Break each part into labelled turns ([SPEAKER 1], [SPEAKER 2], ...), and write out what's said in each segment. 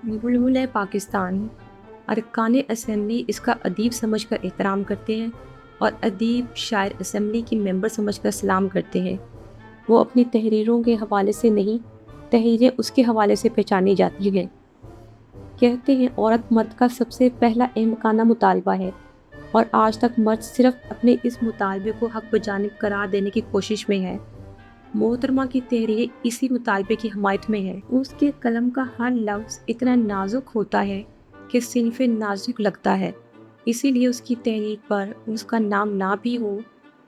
[SPEAKER 1] بلبل پاکستان ارکان اسمبلی اس کا ادیب سمجھ کر احترام کرتے ہیں اور ادیب شاعر اسمبلی کی ممبر سمجھ کر سلام کرتے ہیں۔ وہ اپنی تحریروں کے حوالے سے نہیں، تحریریں اس کے حوالے سے پہچانی جاتی ہیں۔ کہتے ہیں عورت مرد کا سب سے پہلا احمقانہ مطالبہ ہے، اور آج تک مرد صرف اپنے اس مطالبے کو حق بجانب قرار دینے کی کوشش میں ہے۔ محترمہ کی تحریر اسی مطالبے کی حمایت میں ہے۔ اس کے قلم کا ہر لفظ اتنا نازک ہوتا ہے کہ صنف نازک لگتا ہے، اسی لیے اس کی تحریر پر اس کا نام نہ بھی ہو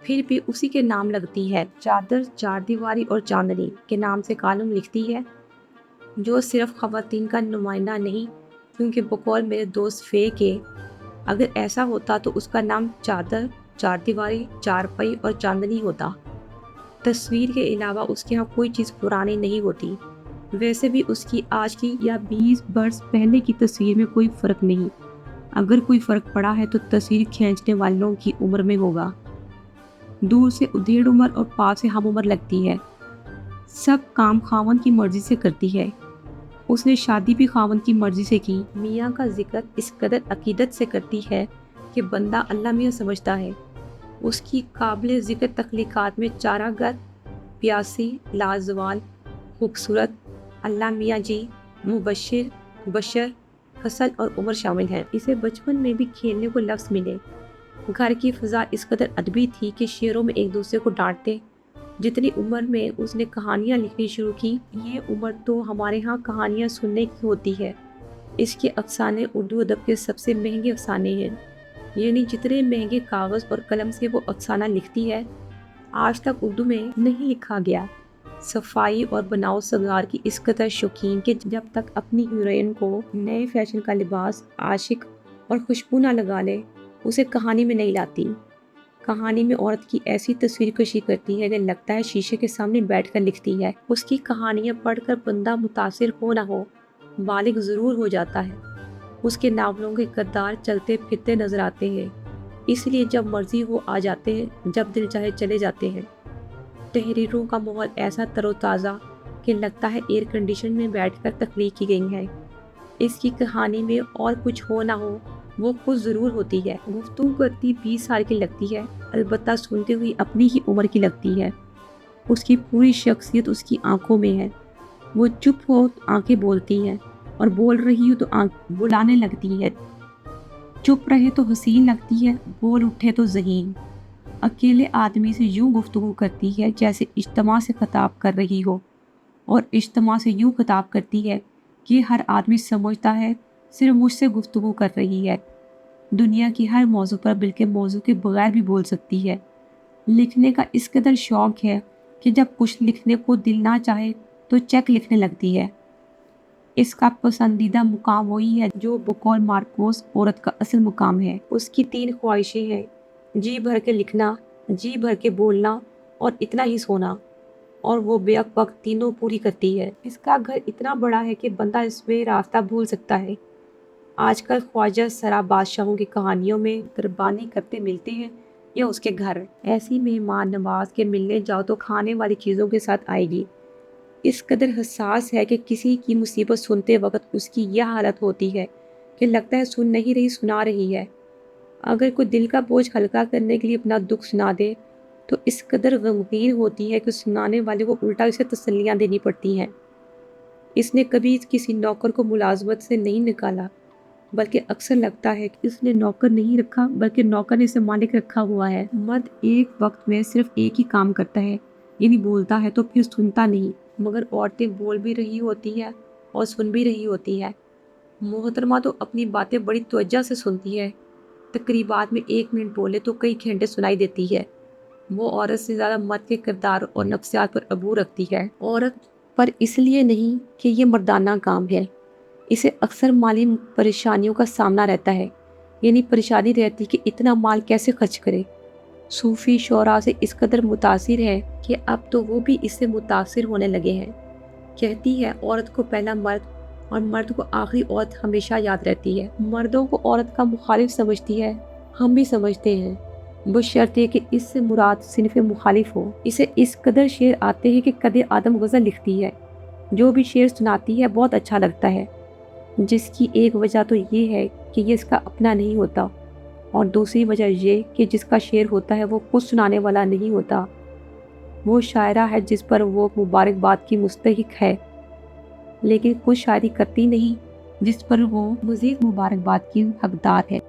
[SPEAKER 1] پھر بھی اسی کے نام لگتی ہے۔ چادر، چار دیواری اور چاندنی کے نام سے کالم لکھتی ہے، جو صرف خواتین کا نمائندہ نہیں، کیونکہ بقول میرے دوست فے کے اگر ایسا ہوتا تو اس کا نام چادر، چار دیواری، چارپائی اور چاندنی ہوتا۔ تصویر کے علاوہ اس کے ہاں کوئی چیز پرانی نہیں ہوتی۔ ویسے بھی اس کی آج کی یا 20 برس پہلے کی تصویر میں کوئی فرق نہیں۔ اگر کوئی فرق پڑا ہے تو تصویر کھینچنے والوں کی عمر میں ہوگا۔ دور سے ادھیڑ عمر اور پاس سے ہم عمر لگتی ہے۔ سب کام خاوند کی مرضی سے کرتی ہے۔ اس نے شادی بھی خاوند کی مرضی سے کی۔ میاں کا ذکر اس قدر عقیدت سے کرتی ہے کہ بندہ اللہ میاں سمجھتا ہے۔ اس کی قابل ذکر تخلیقات میں چارہ گر، پیاسی، لازوال، خوبصورت، اللہ میاں جی، مبشر، بشر، حسن اور عمر شامل ہیں۔ اسے بچپن میں بھی کھیلنے کو لفظ ملے۔ گھر کی فضا اس قدر ادبی تھی کہ شعروں میں ایک دوسرے کو ڈانٹتے۔ جتنی عمر میں اس نے کہانیاں لکھنی شروع کی، یہ عمر تو ہمارے ہاں کہانیاں سننے کی ہوتی ہے۔ اس کے افسانے اردو ادب کے سب سے مہنگے افسانے ہیں، یعنی جتنے مہنگے کاغذ اور قلم سے وہ افسانہ لکھتی ہے، آج تک اردو میں نہیں لکھا گیا۔ صفائی اور بناؤ سنگار کی اس قدر شوقین کہ جب تک اپنی ہیروئن کو نئے فیشن کا لباس، عاشق اور خوشبو نہ لگا لے، اسے کہانی میں نہیں لاتی۔ کہانی میں عورت کی ایسی تصویر کشی کرتی ہے کہ لگتا ہے شیشے کے سامنے بیٹھ کر لکھتی ہے۔ اس کی کہانیاں پڑھ کر بندہ متاثر ہو نہ ہو، بالغ ضرور ہو جاتا ہے۔ اس کے ناولوں کے کردار چلتے پھرتے نظر آتے ہیں، اس لیے جب مرضی ہو آ جاتے ہیں، جب دل چاہے چلے جاتے ہیں۔ تحریروں کا ماحول ایسا تر و تازہ کہ لگتا ہے ایئر کنڈیشن میں بیٹھ کر تخلیق کی گئی ہے۔ اس کی کہانی میں اور کچھ ہو نہ ہو، وہ خود ضرور ہوتی ہے۔ گفتگو کرتی 20 سال کی لگتی ہے، البتہ سنتے ہوئی اپنی ہی عمر کی لگتی ہے۔ اس کی پوری شخصیت اس کی آنکھوں میں ہے۔ وہ چپ ہو تو آنکھیں بولتی ہیں، اور بول رہی ہو تو آنکھ بلانے لگتی ہے۔ چپ رہے تو حسین لگتی ہے، بول اٹھے تو ذہین۔ اکیلے آدمی سے یوں گفتگو کرتی ہے جیسے اجتماع سے خطاب کر رہی ہو، اور اجتماع سے یوں خطاب کرتی ہے کہ ہر آدمی سمجھتا ہے صرف مجھ سے گفتگو کر رہی ہے۔ دنیا کی ہر موضوع پر بلکہ موضوع کے بغیر بھی بول سکتی ہے۔ لکھنے کا اس قدر شوق ہے کہ جب کچھ لکھنے کو دل نہ چاہے تو چیک لکھنے لگتی ہے۔ اس کا پسندیدہ مقام وہی ہے جو بقول مارکوس عورت کا اصل مقام ہے۔ اس کی 3 خواہشیں ہیں: جی بھر کے لکھنا، جی بھر کے بولنا اور اتنا ہی سونا، اور وہ بیک وقت تینوں پوری کرتی ہے۔ اس کا گھر اتنا بڑا ہے کہ بندہ اس میں راستہ بھول سکتا ہے۔ آج کل خواجہ سرا بادشاہوں کی کہانیوں میں دربانی کرتے ملتے ہیں یا اس کے گھر ایسی مہمان نواز کے ملنے جاؤ تو کھانے والی چیزوں کے ساتھ آئے گی۔ اس قدر حساس ہے کہ کسی کی مصیبت سنتے وقت اس کی یہ حالت ہوتی ہے کہ لگتا ہے سن نہیں رہی، سنا رہی ہے۔ اگر کوئی دل کا بوجھ ہلکا کرنے کے لیے اپنا دکھ سنا دے تو اس قدر غمگین ہوتی ہے کہ سنانے والے کو الٹا اسے تسلیاں دینی پڑتی ہیں۔ اس نے کبھی کسی نوکر کو ملازمت سے نہیں نکالا، بلکہ اکثر لگتا ہے کہ اس نے نوکر نہیں رکھا بلکہ نوکر نے اسے مالک رکھا ہوا ہے۔ مرد ایک وقت میں صرف ایک ہی کام کرتا ہے، یعنی بولتا ہے تو پھر سنتا نہیں، مگر عورتیں بول بھی رہی ہوتی ہے اور سن بھی رہی ہوتی ہے۔ محترمہ تو اپنی باتیں بڑی توجہ سے سنتی ہے، تقریبات میں 1 منٹ بولے تو کئی گھنٹے سنائی دیتی ہے۔ وہ عورت سے زیادہ مرد کے کردار اور نفسیات پر عبور رکھتی ہے۔ عورت پر اس لیے نہیں کہ یہ مردانہ کام ہے، اسے اکثر مالی پریشانیوں کا سامنا رہتا ہے، یعنی پریشانی رہتی کہ اتنا مال کیسے خرچ کرے۔ صوفی شعراء سے اس قدر متاثر ہے کہ اب تو وہ بھی اس سے متاثر ہونے لگے ہیں۔ کہتی ہے عورت کو پہلا مرد اور مرد کو آخری عورت ہمیشہ یاد رہتی ہے۔ مردوں کو عورت کا مخالف سمجھتی ہے، ہم بھی سمجھتے ہیں، بشرطے کہ اس سے مراد صنف مخالف ہو۔ اسے اس قدر شعر آتے ہیں کہ قد آدم غزل لکھتی ہے۔ جو بھی شعر سناتی ہے بہت اچھا لگتا ہے۔ جس کی ایک وجہ تو یہ ہے کہ یہ اس کا اپنا نہیں ہوتا، اور دوسری وجہ یہ کہ جس کا شعر ہوتا ہے وہ خود سنانے والا نہیں ہوتا، وہ شاعرہ ہے جس پر وہ مبارکباد کی مستحق ہے، لیکن خود شاعری کرتی نہیں جس پر وہ مزید مبارکباد کی حقدار ہے۔